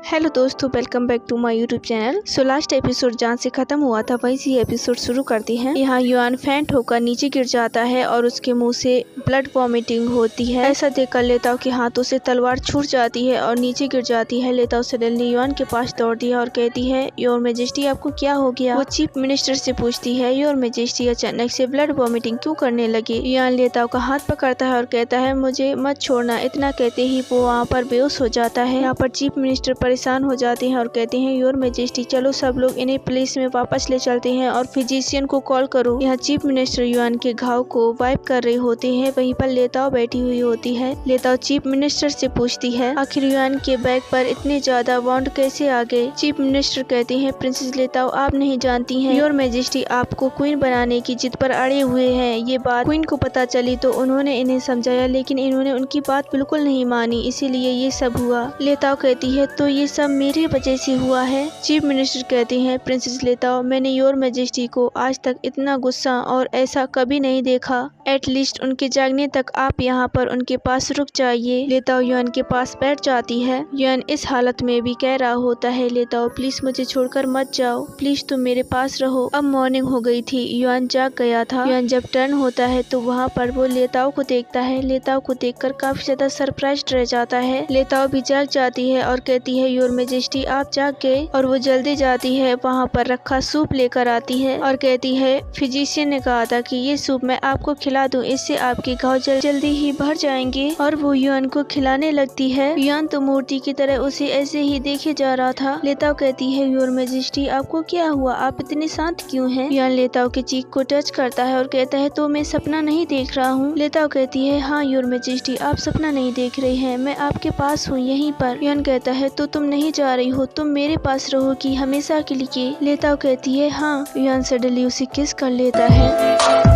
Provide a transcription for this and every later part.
Hello दोस्तों, welcome back to my YouTube channel. So last episode जहाँ से खत्म हुआ था वहीं से एपिसोड शुरू करते हैं। यहाँ युआन फेंट होकर नीचे गिर जाता है और उसके मुंह से ब्लड वॉमिटिंग होती है। ऐसा देखकर लेताओ के हाथों से तलवार छूट जाती है और नीचे गिर जाती है। लेताओ सडनली युआन के पास दौड़ती है और कहती है, योर मेजेस्टी आपको क्या हो गया? वो चीफ मिनिस्टर से पूछती है, योर मेजेस्टी अचानक से ब्लड वॉमिटिंग क्यों करने लगी? युआन लेताओ का हाथ पकड़ता है और कहता है, मुझे मत छोड़ना। इतना कहते ही वो वहाँ पर बेहोश हो जाता है। यहाँ पर चीफ मिनिस्टर परेशान हो जाते हैं और कहते हैं, योर मेजेस्टी चलो सब लोग इन्हें पुलिस में वापस ले चलते हैं और फिजिशियन को कॉल करो। यहाँ चीफ मिनिस्टर युआन के घाव को वाइप कर रहे होते हैं। वहीं पर लेताओ बैठी हुई होती है। लेताओ चीफ मिनिस्टर से पूछती है, आखिर युआन के बैग पर इतने ज्यादा वाउंड कैसे आ गए? चीफ मिनिस्टर कहते हैं, प्रिंसेस लेताओ आप नहीं जानती हैं, योर मेजेस्टी आपको क्वीन बनाने की जिद पर अड़े हुए हैं। ये बात क्वीन को पता चली तो उन्होंने इन्हें समझाया, लेकिन इन्होंने उनकी बात बिल्कुल नहीं मानी, इसीलिए ये सब हुआ। लेताओ कहती है, तो ये सब मेरी वजह से हुआ है? चीफ मिनिस्टर कहते हैं, प्रिंसेस लेताओ मैंने योर मेजेस्टी को आज तक इतना गुस्सा और ऐसा कभी नहीं देखा। एटलीस्ट उनके जागने तक आप यहाँ पर उनके पास रुक जाइए। लेताओ युआन के पास बैठ जाती है। युआन इस हालत में भी कह रहा होता है, लेताओ प्लीज मुझे छोड़कर मत जाओ, प्लीज तुम मेरे पास रहो। अब मॉर्निंग हो गई थी, युआन जाग गया था। युआन जब टर्न होता है तो वहाँ पर वो लेताओ को देखता है। लेताओ को देखकर काफी ज्यादा सरप्राइज्ड रह जाता है। लेताओ भी जाग जाती है और कहती है, योर मेजेस्टी आप जाग गए? और वो जल्दी जाती है, वहाँ पर रखा सूप लेकर आती है और कहती है, फिजिशियन ने कहा था कि ये सूप मैं आपको खिला दूं, इससे आपके घाव जल्दी ही भर जाएंगे। और वो युआन को खिलाने लगती है। युआन तो मूर्ति की तरह उसे ऐसे ही देखे जा रहा था। लेताओ कहती है, योर मेजेस्टी आपको क्या हुआ? आप इतने शांत क्यों हैं? युआन लेताओ के चीख को टच करता है और कहता है, तो मैं सपना नहीं देख रहा हूँ? लेताओ कहती है, हाँ योर मेजेस्टी आप सपना नहीं देख रहे हैं, मैं आपके पास हूँ यहीं पर। युआन कहता है, तो तुम नहीं जा रही हो, तुम मेरे पास रहोगी हमेशा के लिए? लेताओ कहती है, हाँ। युआन सडनली उसे किस कर लेता है।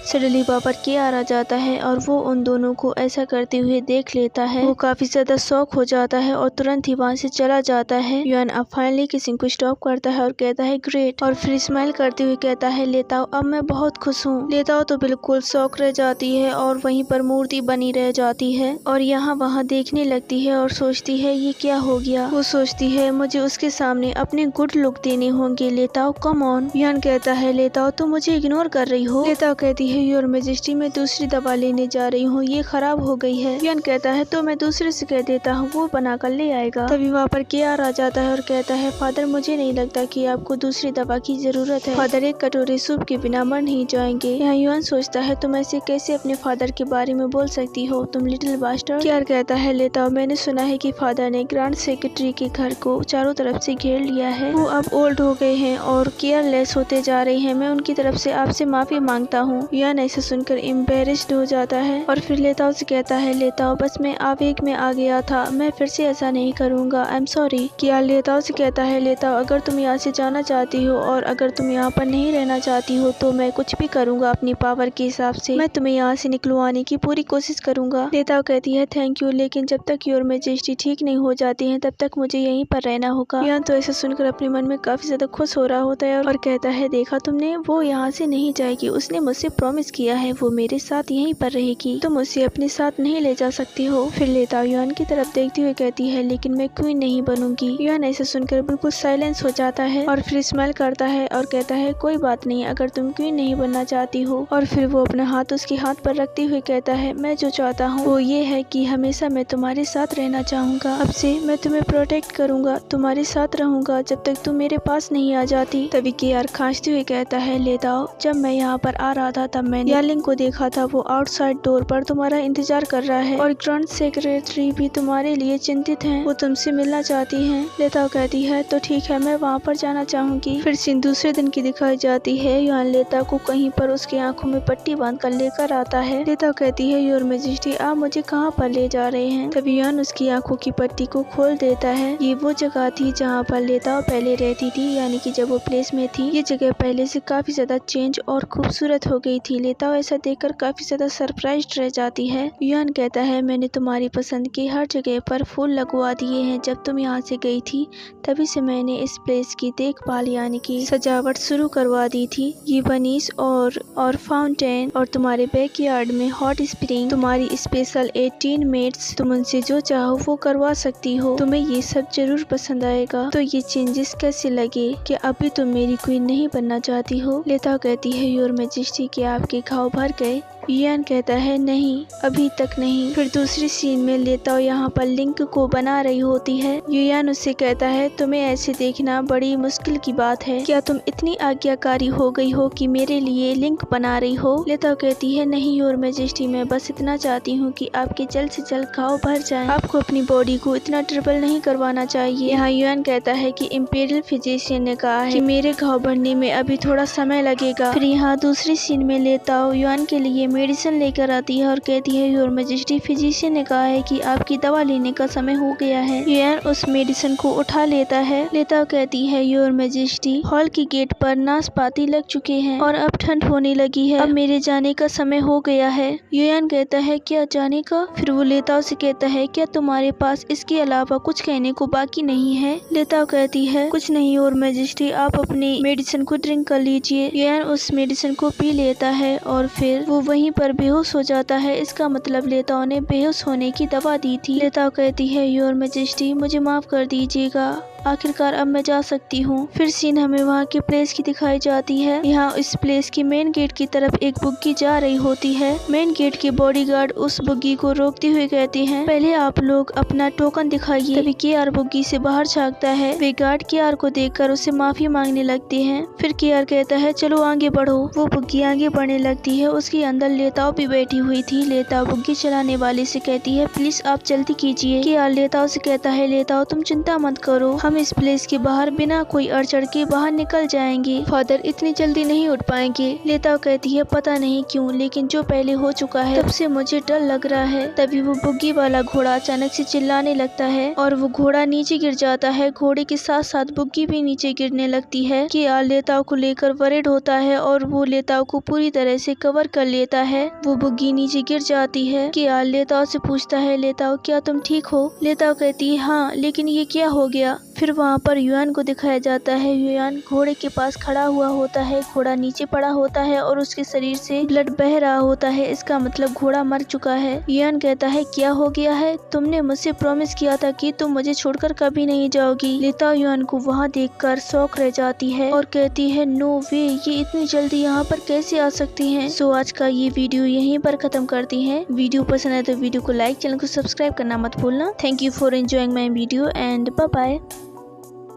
सडनली वहाँ पर केआर आ जाता है और वो उन दोनों को ऐसा करते हुए देख लेता है। वो काफी ज्यादा शॉक हो जाता है और तुरंत ही वहाँ से चला जाता है। युआन अब फाइनली किसिंग को स्टॉप करता है और कहता है, ग्रेट, और फिर स्माइल करते हुए कहता है, लेताओ अब मैं बहुत खुश हूँ। लेताओ तो बिल्कुल शॉक रह जाती है और वहीं पर मूर्ति बनी रह जाती है और यहाँ वहाँ देखने लगती है और सोचती है, ये क्या हो गया? वो सोचती है, मुझे उसके सामने अपने गुड लुक देने होंगे। लेताओ कम ऑन। युआन कहता है, लेताओ तुम मुझे इग्नोर कर रही हो? लेताओ कहती है, योर मेजेस्टी मैं दूसरी दवा लेने जा रही हूँ, ये खराब हो गई है। युआन कहता है, तो मैं दूसरे से कह देता हूँ, वो बना कर ले आएगा। तभी वहाँ पर केआर आ जाता है और कहता है, फादर मुझे नहीं लगता कि आपको दूसरी दवा की जरूरत है। फादर एक कटोरी सूप के बिना मर नहीं जाएंगे। यहाँ युआन सोचता है, तुम ऐसे कैसे अपने फादर के बारे में बोल सकती हो, तुम लिटिल बास्टर्ड। केआर कहता है, लेताओ मैंने सुना है कि फादर ने ग्रांड सेक्रेटरी के घर को चारों तरफ से घेर लिया है। वो अब ओल्ड हो गए हैं और केयरलेस होते जा रहे हैं। मैं उनकी तरफ से आपसे माफी मांगता हूँ। युआन ऐसे सुनकर एम्बेरेस्ड हो जाता है और फिर लेताओ से कहता है, लेताओ बस मैं आवेग में आ गया था, मैं फिर से ऐसा नहीं करूँगा, आई एम सॉरी। केआर लेताओ से कहता है, लेताओ अगर तुम यहाँ से जाना चाहती हो और अगर तुम यहाँ पर नहीं रहना चाहती हो तो मैं कुछ भी करूँगा अपनी पावर के हिसाब से, मैं तुम्हें यहाँ से निकलवाने की पूरी कोशिश करूँगा। लेताओ कहती है, थैंक यू, लेकिन जब तक योर मेजेस्टी ठीक नहीं हो जाती है तब तक मुझे यहीं पर रहना होगा। युआन तो ऐसा सुनकर अपने मन में काफी ज्यादा खुश हो रहा होता है और कहता है, देखा तुमने, वो यहाँ से नहीं जाएगी, उसने मुझसे प्रॉमिस किया है वो मेरे साथ यहीं पर रहेगी, तुम उसे अपने साथ नहीं ले जा सकती हो। फिर लेताओ युआन की तरफ देखती हुई कहती है, लेकिन मैं क्वीन नहीं बनूंगी। युआन ऐसा सुनकर बिल्कुल साइलेंस हो जाता है और फिर स्माइल करता है और कहता है, कोई बात नहीं, अगर तुम क्वीन नहीं बनना चाहती हो। और फिर वो अपना हाथ उसके हाथ पर रखते हुए कहता है, मैं जो चाहता हूँ वो ये है कि हमेशा मैं तुम्हारे साथ रहना चाहूँगा। अब से मैं तुम्हें प्रोटेक्ट करूँगा, तुम्हारे साथ रहूँगा जब तक तुम मेरे पास नहीं आ जाती। तभी केआर खांसते हुए कहता है, लेताओ जब मैं यहाँ पर आ रहा था तब मैंने यारलिंग को देखा था, वो आउटसाइड डोर पर तुम्हारा इंतजार कर रहा है और ग्रांड सेक्रेटरी भी तुम्हारे लिए चिंतित हैं, वो तुमसे मिलना चाहती हैं। लेताओ कहती है, तो ठीक है, मैं वहाँ पर जाना चाहूंगी। फिर सीन दूसरे दिन की दिखाई जाती है। युआन लेताओ को कहीं पर उसकी आंखों में पट्टी बांध कर लेकर आता है। लेताओ कहती है, योर मेजेस्टी आप मुझे कहाँ पर ले जा रहे हैं? तभी युआन उसकी आंखों की पट्टी को खोल देता है। ये वो जगह थी जहाँ पर लेताओ पहले रहती थी, यानी कि जब वो प्लेस में थी। ये जगह पहले से काफी ज्यादा चेंज और खूबसूरत हो गई थी। है। लेताओ ऐसा देखकर काफी ज्यादा सरप्राइज्ड रह जाती है। युआन कहता है मैंने तुम्हारी पसंद की हर जगह पर फूल लगवा दिए हैं। जब तुम यहाँ से गई थी तभी से मैंने इस प्लेस की देखभाल यानी कि सजावट शुरू करवा दी थी। ये बनीस और फाउंटेन और तुम्हारे बैकयार्ड में हॉट स्प्रिंग, तुम्हारी स्पेशल 18 मेट्स, तुम उनसे जो चाहो वो करवा सकती हो। तुम्हें ये सब जरूर पसंद आएगा। तो ये चेंजेस कैसे लगे? कि अभी तुम मेरी क्वीन नहीं बनना चाहती हो? लेताओ कहती है योर मैजेस्टी कि आपके घाव भर गए? युआन कहता है नहीं, अभी तक नहीं। फिर दूसरी सीन में लेताओ यहाँ पर लिंक को बना रही होती है। युआन उससे कहता है तुम्हें ऐसे देखना बड़ी मुश्किल की बात है। क्या तुम इतनी आज्ञाकारी हो गई हो कि मेरे लिए लिंक बना रही हो? लेताओ कहती है नहीं योर मैजेस्टी, मैं बस इतना चाहती हूँ कि आपके जल्द से जल्द घाव भर जाएं। आपको अपनी बॉडी को इतना ट्रिपल नहीं करवाना चाहिए। यहाँ युआन कहता है कि इम्पीरियल फिजिशियन ने कहा है कि मेरे घाव भरने में अभी थोड़ा समय लगेगा। फिर यहाँ दूसरी सीन में लेताओ युआन के लिए मेडिसिन लेकर आती है और कहती है योर मैजेस्टी, फिजिशियन ने कहा है कि आपकी दवा लेने का समय हो गया है। युआन उस मेडिसिन को उठा लेता है। लेताओ कहती है योर मैजेस्टी, हॉल की गेट पर नाशपाती लग चुके हैं और अब ठंड होने लगी है। अब मेरे जाने का समय हो गया है। युआन कहता है क्या जाने का? फिर वो लेताओ से कहता है क्या तुम्हारे पास इसके अलावा कुछ कहने को बाकी नहीं है? लेताओ कहती है कुछ नहीं योर मैजेस्टी, आप अपनी मेडिसिन को ड्रिंक कर लीजिए। युआन उस मेडिसिन को पी लेता है और फिर वो वहीं पर बेहोश हो जाता है। इसका मतलब लेताओ ने बेहोश होने की दवा दी थी। लेताओ कहती है योर मैजेस्टी, मुझे माफ कर दीजिएगा, आखिरकार अब मैं जा सकती हूँ। फिर सीन हमें वहाँ के प्लेस की दिखाई जाती है। यहाँ इस प्लेस की मेन गेट की तरफ एक बुग्गी जा रही होती है। मेन गेट के बॉडीगार्ड उस बुग्गी को रोकते हुए कहते हैं पहले आप लोग अपना टोकन दिखाइए। तभी केआर बुग्गी से बाहर झाँकता है। वे गार्ड केआर को देखकर उससे माफी मांगने लगते हैं। फिर केआर कहता है चलो आगे बढ़ो। वो बुग्गी आगे बढ़ने लगती है। उसके अंदर लेताओ भी बैठी हुई थी। लेताओ बुग्गी चलाने वाले से कहती है प्लीज आप जल्दी कीजिए। केआर लेताओ से कहता है लेताओ तुम चिंता मत करो, हम इस प्लेस के बाहर बिना कोई अड़चड़ के बाहर निकल जाएंगे। फादर इतनी जल्दी नहीं उठ पाएंगे। लेताओ कहती है पता नहीं क्यों, लेकिन जो पहले हो चुका है तब से मुझे डर लग रहा है। तभी वो बुग्गी वाला घोड़ा अचानक से चिल्लाने लगता है और वो घोड़ा नीचे गिर जाता है। घोड़े के साथ साथ बुग्गी भी नीचे गिरने लगती है। केआर लेताओ को लेकर वरिड होता है और वो लेताओ को पूरी तरह से कवर कर लेता है। वो बुग्गी नीचे गिर जाती है। केआर लेताओ से पूछता है लेताओ क्या तुम ठीक हो? लेताओ कहती है हाँ, लेकिन ये क्या हो गया? फिर वहाँ पर युआन को दिखाया जाता है। युआन घोड़े के पास खड़ा हुआ होता है। घोड़ा नीचे पड़ा होता है और उसके शरीर से ब्लड बह रहा होता है। इसका मतलब घोड़ा मर चुका है। युआन कहता है क्या हो गया है? तुमने मुझसे प्रॉमिस किया था कि तुम मुझे छोड़कर कभी नहीं जाओगी। लेताओ युआन को वहाँ देखकर शॉक रह जाती है और कहती है नो वे, ये इतनी जल्दी यहाँ पर कैसे आ सकती हैं? सो आज का ये वीडियो यहीं पर खत्म करती हैं। वीडियो पसंद है तो वीडियो को लाइक, चैनल को सब्सक्राइब करना मत भूलना। Thank you for enjoying my video and bye bye.